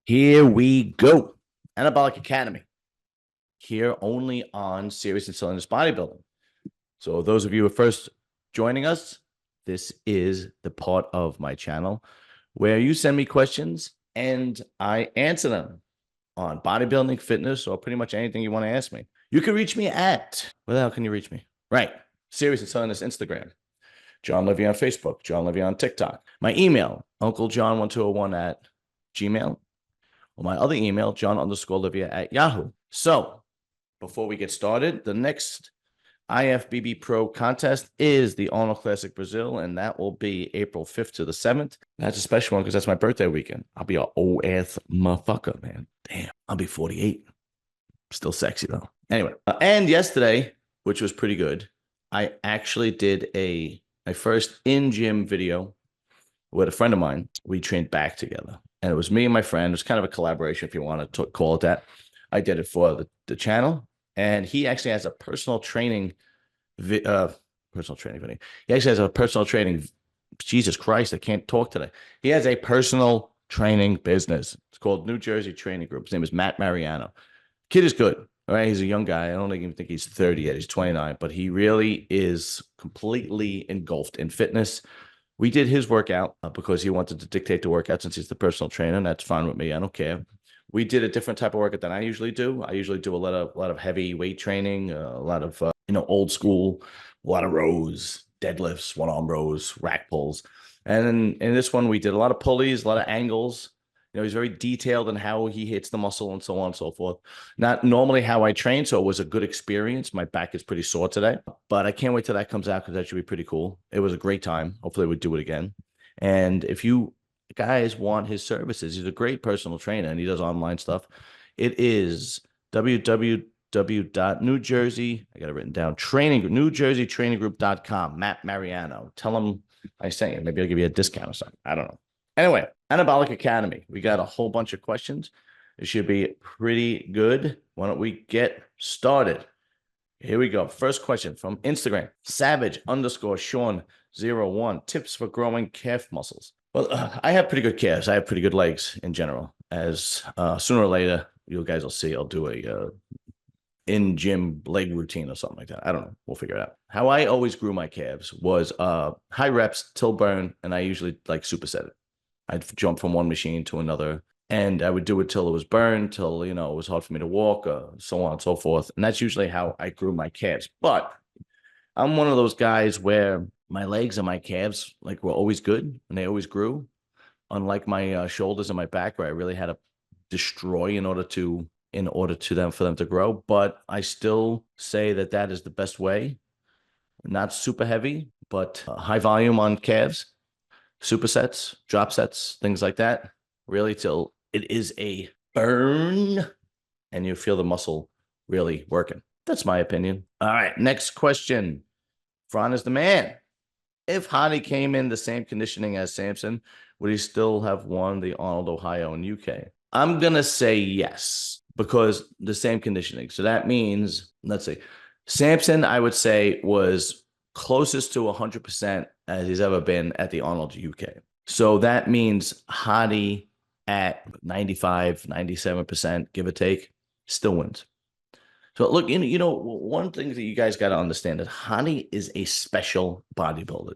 Here we go. Anabolic Academy. Here only on Serious and Cylinder Bodybuilding. So those of you who are first joining us, this is the part of my channel where you send me questions and I answer them on bodybuilding, fitness, or pretty much anything you want to ask me. You can reach me at, where the hell can you reach me? Right. Serious and Cylinder Instagram. John Levy on Facebook. John Levy on TikTok. My email, UncleJohn1201 at Gmail. Or my other email, John_Livia at Yahoo. So before we get started, the next IFBB Pro contest is the Arnold Classic Brazil, and that will be April 5th to the 7th. That's a special one because that's my birthday weekend. I'll be an old ass motherfucker, man. Damn, I'll be 48. Still sexy though. Anyway, and yesterday, which was pretty good, I actually did my first in-gym video with a friend of mine. We trained back together. And it was me and my friend. It was kind of a collaboration, if you want to call it that. I did it for the channel. And he actually has a personal training video. He actually has a personal training. Jesus Christ, I can't talk today. He has a personal training business. It's called New Jersey Training Group. His name is Matt Mariano. Kid is good. All right. He's a young guy. I don't even think he's 30 yet. He's 29, but he really is completely engulfed in fitness. We did his workout because he wanted to dictate the workout since he's the personal trainer, and that's fine with me. I don't care. We did a different type of workout than I usually do. I usually do a lot of heavy weight training, a lot of old school, a lot of rows, deadlifts, one arm rows, rack pulls. And in this one, we did a lot of pulleys, a lot of angles. He's very detailed in how he hits the muscle and so on and so forth. Not normally how I train, so it was a good experience. My back is pretty sore today, but I can't wait till that comes out because that should be pretty cool. It was a great time. Hopefully we'll do it again. And if you guys want his services, he's a great personal trainer and he does online stuff. It is www.newjersey, I got it written down, NewJerseyTrainingGroup.com, Matt Mariano. Tell him I sent you. Maybe I'll give you a discount or something. I don't know. Anyway, Anabolic Academy. We got a whole bunch of questions. It should be pretty good. Why don't we get started? Here we go. First question from Instagram. Savage_Shaun01. Tips for growing calf muscles. Well, I have pretty good calves. I have pretty good legs in general. As sooner or later, you guys will see, I'll do a in-gym leg routine or something like that. I don't know. We'll figure it out. How I always grew my calves was high reps till burn, and I usually superset it. I'd jump from one machine to another, and I would do it till it was burned, till, it was hard for me to walk, so on and so forth. And that's usually how I grew my calves. But I'm one of those guys where my legs and my calves were always good, and they always grew, unlike my shoulders and my back, where I really had to destroy for them to grow. But I still say that is the best way. Not super heavy, but high volume on calves. Supersets, drop sets, things like that, really till it is a burn and you feel the muscle really working. That's my opinion. All right, next question. Fran is the man. If Hadi came in the same conditioning as Samson, would he still have won the Arnold, Ohio, and UK? I'm going to say yes, because the same conditioning. So that means, let's see, Samson, I would say, was closest to 100% as he's ever been at the Arnold UK. So that means Hadi at 95, 97%, give or take, still wins. So look, one thing that you guys got to understand is Hadi is a special bodybuilder.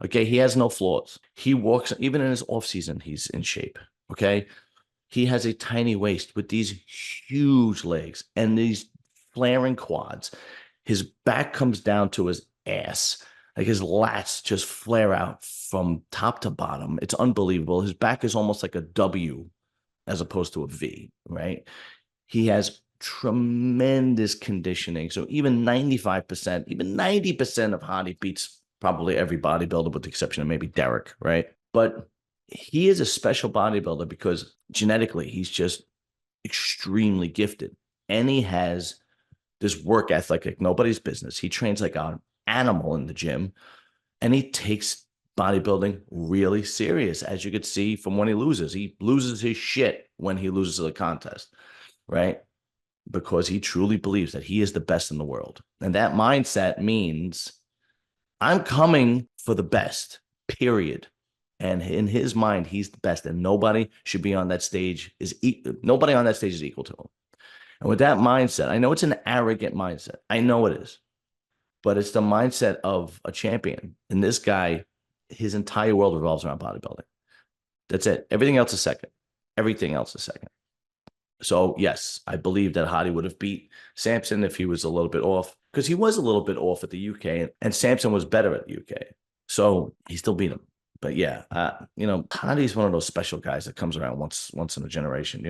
Okay, he has no flaws. He walks, even in his off season, he's in shape. Okay, he has a tiny waist with these huge legs and these flaring quads. His back comes down to his ass. His lats just flare out from top to bottom. It's unbelievable. His back is almost like a W as opposed to a V, right? He has tremendous conditioning. So even 95%, even 90% of Hadi beats probably every bodybuilder with the exception of maybe Derek, right? But he is a special bodybuilder because genetically he's just extremely gifted. And he has this work ethic like nobody's business. He trains like an animal in the gym, and he takes bodybuilding really serious, as you could see from when he loses. He loses his shit when he loses a contest, right? Because he truly believes that he is the best in the world. And that mindset means I'm coming for the best, period. And in his mind, he's the best, and nobody should be on that stage nobody on that stage is equal to him. And with that mindset, I know it's an arrogant mindset. I know it is, but it's the mindset of a champion. And this guy, his entire world revolves around bodybuilding. That's it. Everything else is second. Everything else is second. So yes, I believe that Hadi would have beat Samson if he was a little bit off, because he was a little bit off at the UK, and Samson was better at the UK. So he still beat him. But yeah, Hadi's one of those special guys that comes around once in a generation.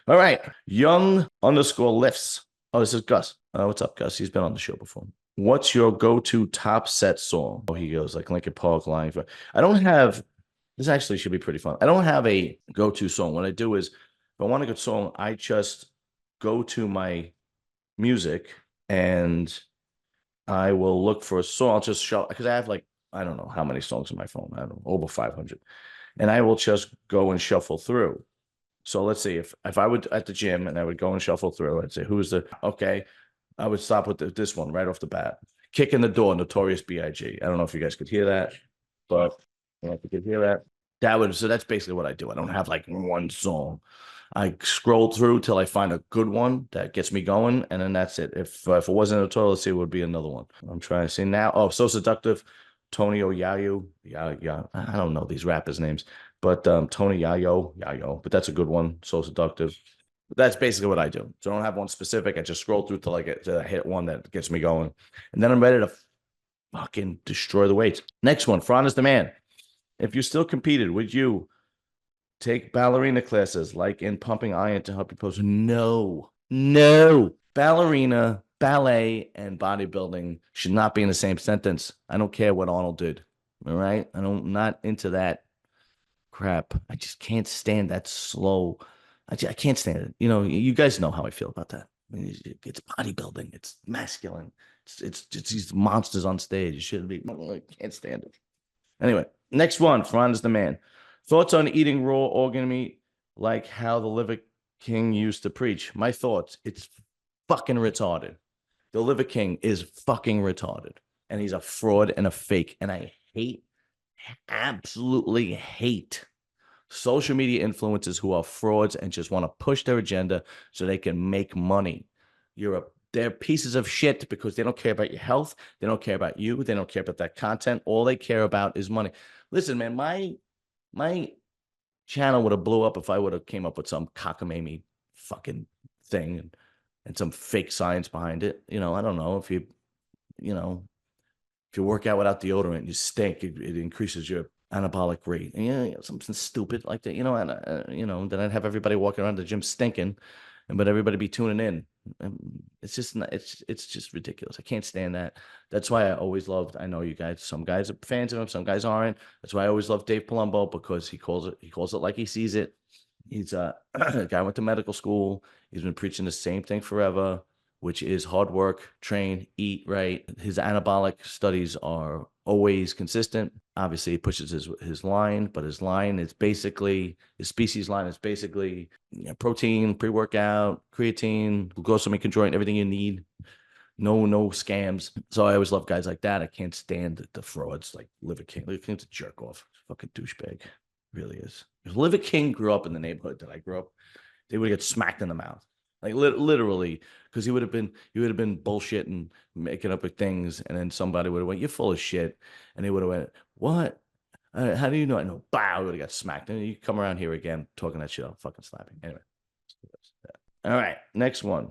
All right. Young underscore lifts. Oh, this is Gus. What's up, Gus? He's been on the show before. What's your go-to top set song? Oh, he goes like Linkin Park, Line. I don't have, this actually should be pretty fun. I don't have a go-to song. What I do is, if I want a good song, I just go to my music and I will look for a song. I'll just show, because I have like, I don't know how many songs on my phone. I don't know, over 500. And I will just go and shuffle through. So let's see, if I would at the gym and I would go and shuffle through, I'd say, who's okay, I would stop with this one right off the bat. Kick in the Door, Notorious B.I.G. I don't know if you guys could hear that, but I don't know if you could hear that. So that's basically what I do. I don't have like one song. I scroll through till I find a good one that gets me going, and then that's it. If it wasn't a toilet seat, it would be another one. I'm trying to see now. Oh, So Seductive, Tony Oyayu. Yeah. I don't know these rappers' names, but Tony Yayo. But that's a good one. So Seductive. That's basically what I do. So I don't have one specific. I just scroll through till I hit one that gets me going, and then I'm ready to fucking destroy the weights. Next one, Fran is the man. If you still competed, would you take ballerina classes like in pumping iron to help you pose? No. Ballerina, ballet, and bodybuilding should not be in the same sentence. I don't care what Arnold did. All right. I'm not into that crap. I just can't stand that slow. I can't stand it. You guys know how I feel about that. I mean, it's bodybuilding. It's masculine. It's these monsters on stage. It shouldn't be. I can't stand it. Anyway, next one. Fran is the man. Thoughts on eating raw organ meat like how the Liver King used to preach? My thoughts. It's fucking retarded. The Liver King is fucking retarded. And he's a fraud and a fake. And I absolutely hate social media influencers who are frauds and just want to push their agenda so they can make money. They're pieces of shit because they don't care about your health. They don't care about you. They don't care about that content. All they care about is money. Listen, man, my channel would have blew up if I would have came up with some cockamamie fucking thing and some fake science behind it. I don't know if you work out without deodorant, and you stink, it increases your anabolic rate. And, something stupid like that, and then I'd have everybody walking around the gym stinking, but everybody be tuning in. It's just not, it's just ridiculous. I can't stand that. That's why I always loved, I know you guys, some guys are fans of him, some guys aren't. That's why I always loved Dave Palumbo, because he calls it like he sees it. He's a guy went to medical school. He's been preaching the same thing forever, which is hard work, train, eat right. His anabolic studies are always consistent. Obviously, he pushes his line, but his species line is basically protein, pre-workout, creatine, glucosamine joint, everything you need. No scams. So I always love guys like that. I can't stand the frauds like Liver King. Liver King's a jerk off. Fucking douchebag. Really is. If Liver King grew up in the neighborhood that I grew up, they would get smacked in the mouth. Like literally, because he would have been bullshitting, making up with things, and then somebody would have went, "You're full of shit," and they would have went, "What? How do you know?" I know. Bow, would have got smacked. And you come around here again talking that shit, I'll fucking slap you. Anyway, all right, next one,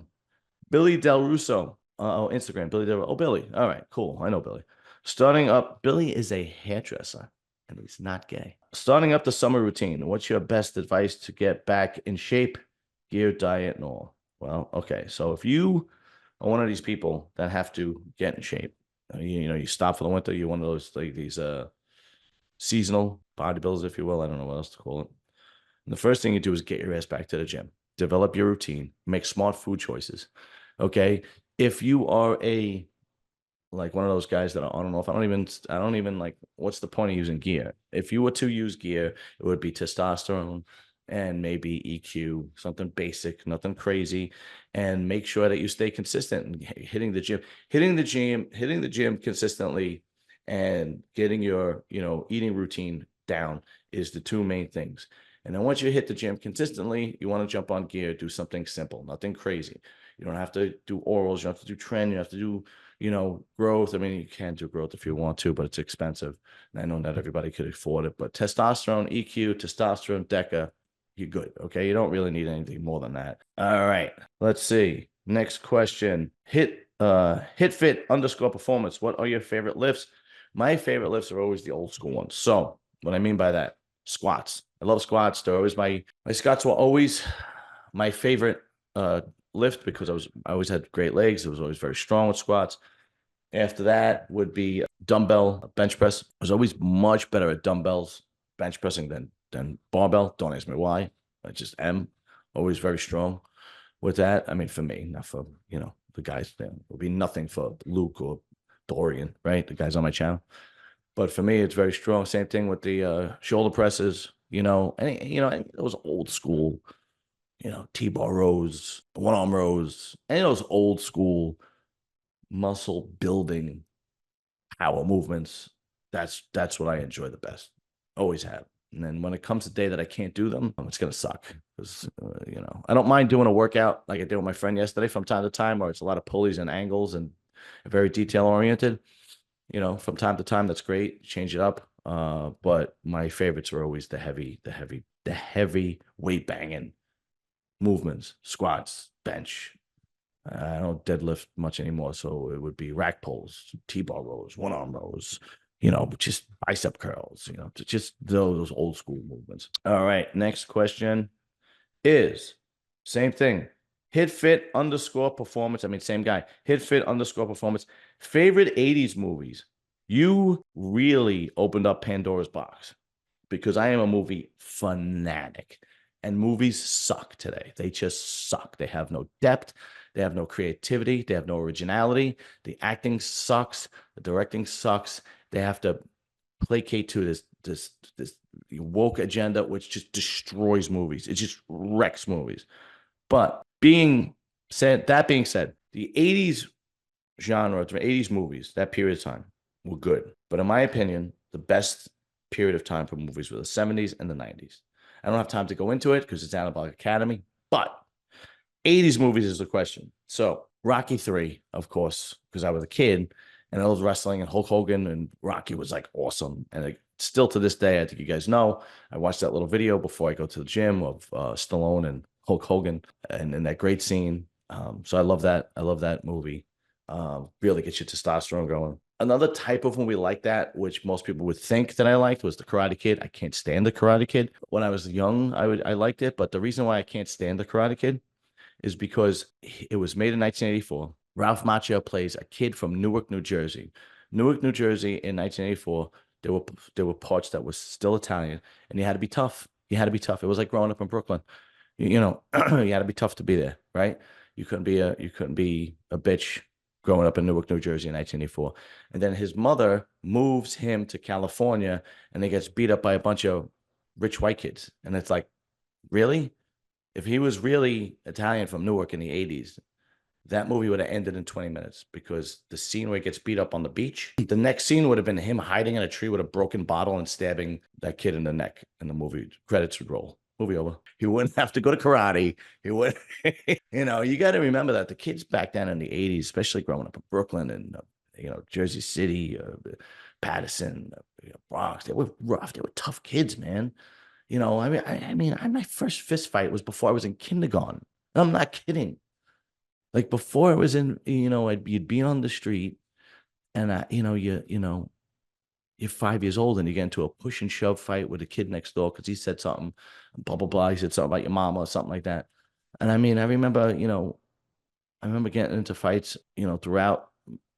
Billy Del Russo. Instagram, Billy Del. Oh, Billy. All right, cool. I know Billy. Starting up, Billy is a hairdresser, and he's not gay. Starting up the summer routine. What's your best advice to get back in shape, gear, diet, and all? Well, okay. So if you are one of these people that have to get in shape, you stop for the winter, you're one of those like these seasonal bodybuilders, if you will. I don't know what else to call it. And the first thing you do is get your ass back to the gym, develop your routine, make smart food choices. Okay. If you are like one of those guys that are on and off, I don't even like, what's the point of using gear? If you were to use gear, it would be testosterone and maybe EQ, something basic, nothing crazy, and make sure that you stay consistent and hitting the gym consistently, and getting your, eating routine down is the two main things. And then once you hit the gym consistently, you want to jump on gear, do something simple, nothing crazy. You don't have to do orals, you don't have to do trend, you have to do, growth. I mean, you can do growth if you want to, but it's expensive. And I know not everybody could afford it, but testosterone, EQ, testosterone, DECA, you're good. Okay. You don't really need anything more than that. All right. Let's see. Next question. Hit fit _ performance. What are your favorite lifts? My favorite lifts are always the old school ones. So what I mean by that, squats. I love squats. They're always my squats were always my favorite lift because I always had great legs. I was always very strong with squats. After that would be dumbbell bench press. I was always much better at dumbbells bench pressing than barbell. Don't ask me why. I just am always very strong with that. I mean, for me, not for, the guys. It would be nothing for Luke or Dorian, right? The guys on my channel. But for me, it's very strong. Same thing with the shoulder presses, those old school, T-bar rows, one-arm rows, any of those old school muscle building power movements. That's what I enjoy the best. Always have. And then when it comes to the day that I can't do them, it's going to suck because, I don't mind doing a workout like I did with my friend yesterday from time to time, where it's a lot of pulleys and angles and very detail oriented. From time to time, that's great. Change it up. But my favorites were always the heavy weight banging movements, squats, bench. I don't deadlift much anymore, so it would be rack pulls, T-bar rows, one-arm rows, just bicep curls, just those old school movements. All right, next question is same thing. Hit fit _ performance. I mean, same guy. Hit fit _ performance. Favorite 80s movies. You really opened up Pandora's box because I am a movie fanatic. And movies suck today. They just suck. They have no depth. They have no creativity. They have no originality. The acting sucks. The directing sucks. They have to placate to this woke agenda, which just destroys movies. It just wrecks movies. But that being said, the 80s genre, the 80s movies, that period of time were good. But in my opinion, the best period of time for movies were the 70s and the 90s. I don't have time to go into it because it's Anabolic Academy, but 80s movies is the question. So Rocky 3, of course, because I was a kid and I was wrestling and Hulk Hogan and Rocky was like awesome. And still to this day, I think you guys know, I watched that little video before I go to the gym of Stallone and Hulk Hogan and that great scene. So I love that. I love that movie. Really gets your testosterone going. Another type of movie like that, which most people would think that I liked, was The Karate Kid. I can't stand The Karate Kid. When I was young, I liked it, but the reason why I can't stand The Karate Kid is because it was made in 1984. Ralph Macchio plays a kid from Newark, New Jersey. Newark, New Jersey in 1984, there were parts that were still Italian, and you had to be tough. You had to be tough. It was like growing up in Brooklyn. You had to be tough to be there, right? You couldn't be a bitch growing up in Newark, New Jersey in 1984. And then his mother moves him to California and he gets beat up by a bunch of rich white kids. And it's like, really? If he was really Italian from Newark in the 80s, that movie would have ended in 20 minutes because the scene where he gets beat up on the beach, the next scene would have been him hiding in a tree with a broken bottle and stabbing that kid in the neck, and the movie credits would roll. Movie over. He wouldn't have to go to karate. He would, you got to remember that the kids back then in the 80s, especially growing up in Brooklyn and, Jersey City, Patterson, Bronx, they were rough. They were tough kids, man. My first fist fight was before I was in kindergarten. I'm not kidding. Like before I was in, you'd be on the street and, you're 5 years old and you get into a push and shove fight with a kid next door because he said something, blah, blah, blah. He said something about your mama or something like that. And I remember getting into fights, throughout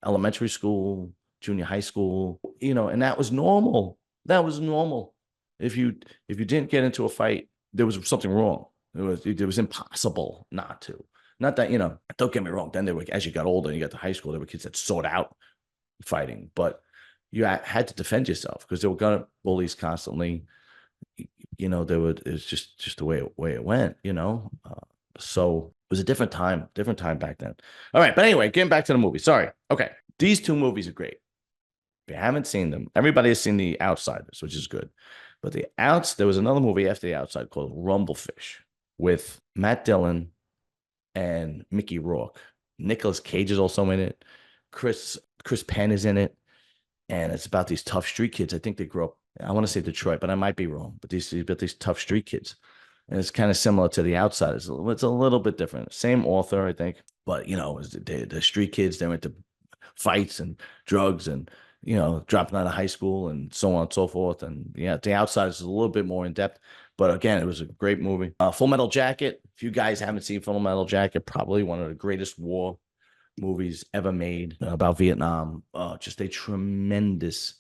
elementary school, junior high school, and that was normal. That was normal. If you didn't get into a fight, there was something wrong. It was impossible not to. Not that, don't get me wrong. Then as you got older and you got to high school, there were kids that sought out fighting, but you had to defend yourself because they were going to bullies constantly. It's just the way it went, so it was a different time back then. All right. But anyway, getting back to the movie. Sorry. Okay. These two movies are great. If you haven't seen them, everybody has seen The Outsiders, which is good. But there was another movie after The Outside called Rumblefish with Matt Dillon and Mickey Rourke. Nicolas Cage is also in it. Chris Penn is in it, and it's about these tough street kids. I think they grew up. I want to say Detroit, but I might be wrong. But these tough street kids, and it's kind of similar to The Outside. It's a little bit different. Same author, I think, but the street kids. They're into fights and drugs and dropping out of high school and so on and so forth. And yeah, The Outside is a little bit more in depth. But again, it was a great movie. Full Metal Jacket. If you guys haven't seen Full Metal Jacket, probably one of the greatest war movies ever made about Vietnam. Just a tremendous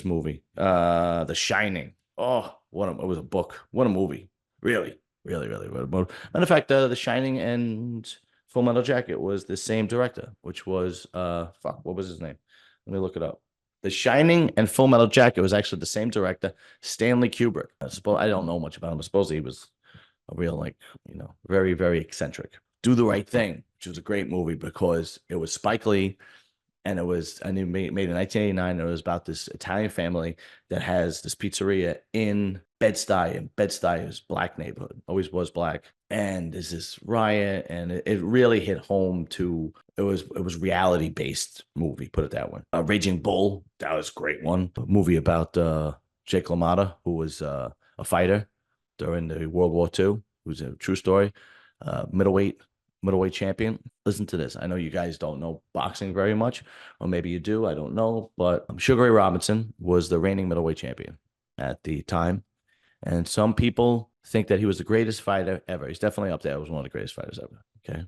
movie. The Shining. Oh, it was a book. What a movie. Really, really, really. What a movie. Matter of fact, The Shining and Full Metal Jacket was the same director, which was what was his name? Let me look it up. The Shining and Full Metal Jacket was actually the same director, Stanley Kubrick. I don't know much about him. Supposedly he was a real, very, very eccentric. Do the Right Thing, which was a great movie because it was Spike Lee, and it made in 1989. And it was about this Italian family that has this pizzeria in Bed-Stuy, and Bed-Stuy is black neighborhood, always was black. And there's this riot, and it really hit home to it was reality based movie, put it that way. Raging Bull, that was a great one. A movie about Jake LaMotta, who was a fighter during the World War II, who's a true story. Middleweight champion. Listen to this. I know you guys don't know boxing very much, or maybe you do. I don't know, but Sugar Ray Robinson was the reigning middleweight champion at the time. And some people think that he was the greatest fighter ever. He's definitely up there. He was one of the greatest fighters ever. Okay.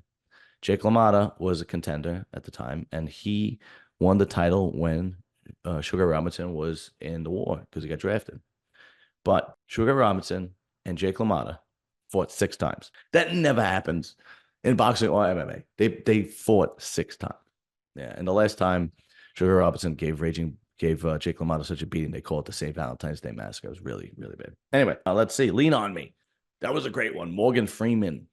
Jake LaMotta was a contender at the time, and he won the title when Sugar Ray Robinson was in the war because he got drafted. But Sugar Ray Robinson and Jake LaMotta fought 6 times. That never happens in boxing or MMA. They fought 6 times. Yeah. And the last time Sugar Ray Robinson gave Jake LaMotta such a beating, they call it the St. Valentine's Day Massacre. It was really, really bad. Anyway, let's see. Lean on Me. That was a great one. Morgan Freeman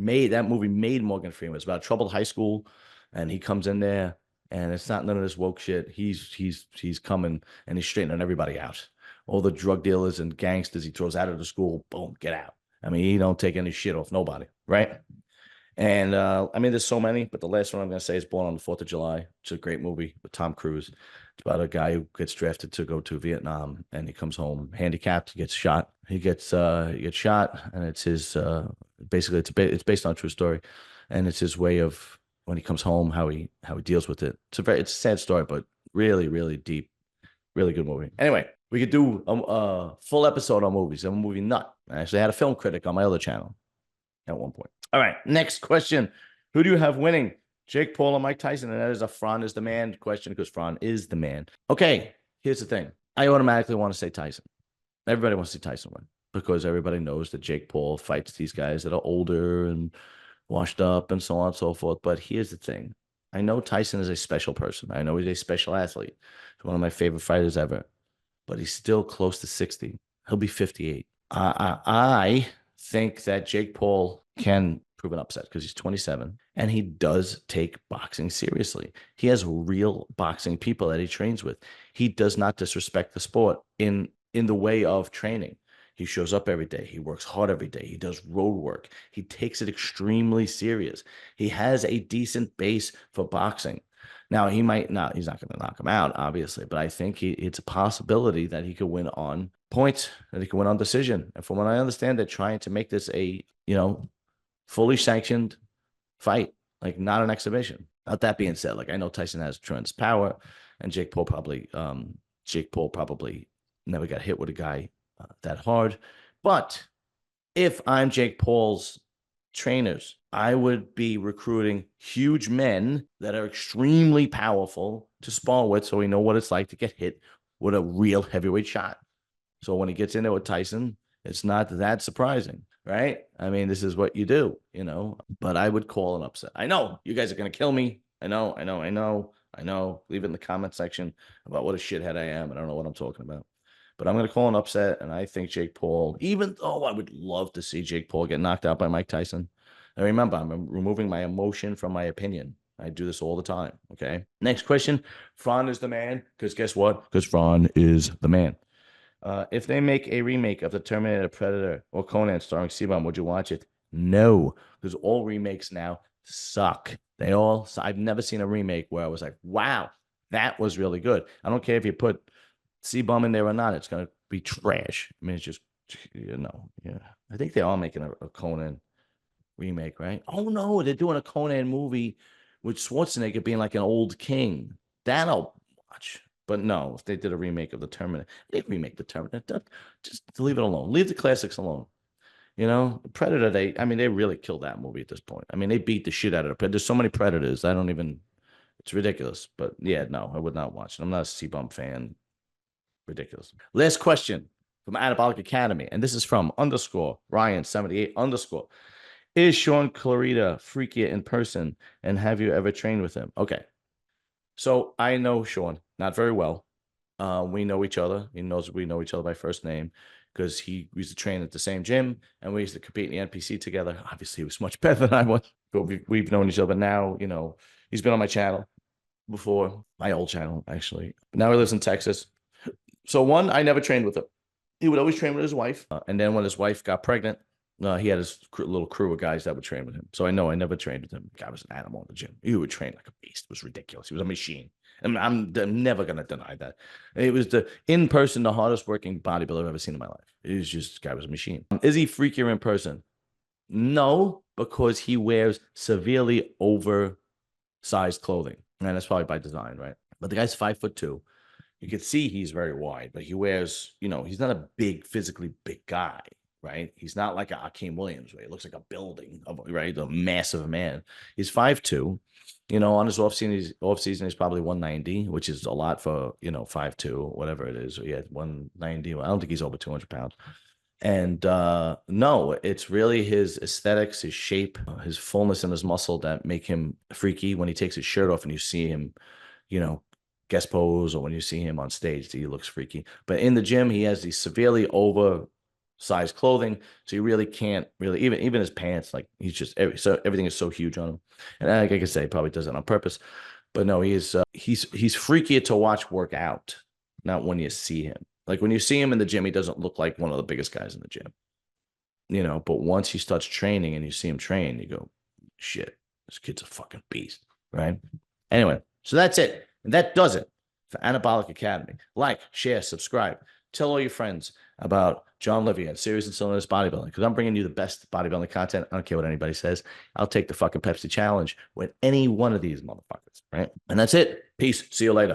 that movie made Morgan Freeman. It's about a troubled high school, and he comes in there, and it's not none of this woke shit. He's coming, and he's straightening everybody out. All the drug dealers and gangsters he throws out of the school, boom, get out. I mean, he don't take any shit off nobody, right? And there's so many, but the last one I'm going to say is Born on the 4th of July. It's a great movie with Tom Cruise. It's about a guy who gets drafted to go to Vietnam, and he comes home handicapped. He gets shot. He gets shot, and it's his basically it's based on a true story, and it's his way of when he comes home how he deals with it. It's a sad story, but really, really deep, really good movie. Anyway, we could do a full episode on movies. I'm a movie nut. I actually had a film critic on my other channel at one point. All right, next question. Who do you have winning? Jake Paul or Mike Tyson? And that is a Fran is the man question because Fran is the man. Okay, here's the thing. I automatically want to say Tyson. Everybody wants to see Tyson win because everybody knows that Jake Paul fights these guys that are older and washed up and so on and so forth. But here's the thing. I know Tyson is a special person. I know he's a special athlete. He's one of my favorite fighters ever. But he's still close to 60. He'll be 58. I think that Jake Paul can prove an upset because he's 27 and he does take boxing seriously. He has real boxing people that he trains with. He does not disrespect the sport in the way of training. He shows up every day. He works hard every day. He does road work. He takes it extremely serious. He has a decent base for boxing. Now, he's not going to knock him out, obviously, but I think it's a possibility that he could win on points, that he could win on decision. And from what I understand, they're trying to make this a, fully sanctioned fight, like not an exhibition. Not that being said, like I know Tyson has tremendous power, and Jake Paul probably never got hit with a guy that hard. But if I'm Jake Paul's trainers, I would be recruiting huge men that are extremely powerful to spar with, so we know what it's like to get hit with a real heavyweight shot. So when he gets in there with Tyson, it's not that surprising, right? I mean, this is what you do, but I would call an upset. I know you guys are going to kill me. I know. Leave it in the comment section about what a shithead I am. I don't know what I'm talking about, but I'm going to call an upset. And I think Jake Paul, even though I would love to see Jake Paul get knocked out by Mike Tyson. And remember, I'm removing my emotion from my opinion. I do this all the time. Okay. Next question. Fran is the man. Because guess what? Because Fran is the man. If they make a remake of the Terminator, Predator, or Conan starring C-Bomb, would you watch it? No, because all remakes now suck. They all. I've never seen a remake where I was like, "Wow, that was really good." I don't care if you put C-Bomb in there or not; it's gonna be trash. I mean, it's just yeah. I think they are making a Conan remake, right? Oh no, they're doing a Conan movie with Schwarzenegger being like an old king. That I'll watch. But no, if they did a remake of the Terminator, they remake the Terminator. Just leave it alone. Leave the classics alone. Predator. I mean, they really killed that movie at this point. I mean, they beat the shit out of it. There's so many Predators. I don't even. It's ridiculous. But yeah, no, I would not watch it. I'm not a C-Bump fan. Ridiculous. Last question from Anabolic Academy, and this is from underscore Ryan 78 underscore. Is Shaun Clarida freakier in person, and have you ever trained with him? Okay, so I know Shaun not very well. We know each other. He knows we know each other by first name because he used to train at the same gym, and we used to compete in the NPC together. Obviously, he was much better than I was, but we've known each other. But now, he's been on my channel before, my old channel actually. Now he lives in Texas. So one, I never trained with him. He would always train with his wife, and then when his wife got pregnant, he had his little crew of guys that would train with him. So I know I never trained with him. Guy was an animal in the gym. He would train like a beast. It was ridiculous. He was a machine. And I'm never going to deny that. It was in person, the hardest working bodybuilder I've ever seen in my life. It was just, guy was a machine. Is he freakier in person? No, because he wears severely oversized clothing. And that's probably by design, right? But the guy's 5'2". You could see he's very wide, but he wears, he's not a big, physically big guy, right? He's not like a Hakeem Williams, where he looks like a building, right? A massive man. He's 5'2". On his off season, he's probably 190, which is a lot for 5'2", whatever it is. Yeah, 190. I don't think he's over 200 pounds. And no, it's really his aesthetics, his shape, his fullness in his muscle that make him freaky. When he takes his shirt off and you see him, you know, guest pose, or when you see him on stage, he looks freaky. But in the gym, he has these severely oversized clothing, so you really can't really even his pants. Like so everything is so huge on him. And like I can say, he probably does it on purpose. But no, he's freakier to watch work out, not when you see him. Like when you see him in the gym, he doesn't look like one of the biggest guys in the gym. But once he starts training and you see him train, you go, shit, this kid's a fucking beast, right? Anyway, so that's it. And that does it for Anabolic Academy. Like, share, subscribe. Tell all your friends about John Livia and Serious and Cylinder Bodybuilding, because I'm bringing you the best bodybuilding content. I don't care what anybody says. I'll take the fucking Pepsi challenge with any one of these motherfuckers, right? And that's it. Peace. See you later.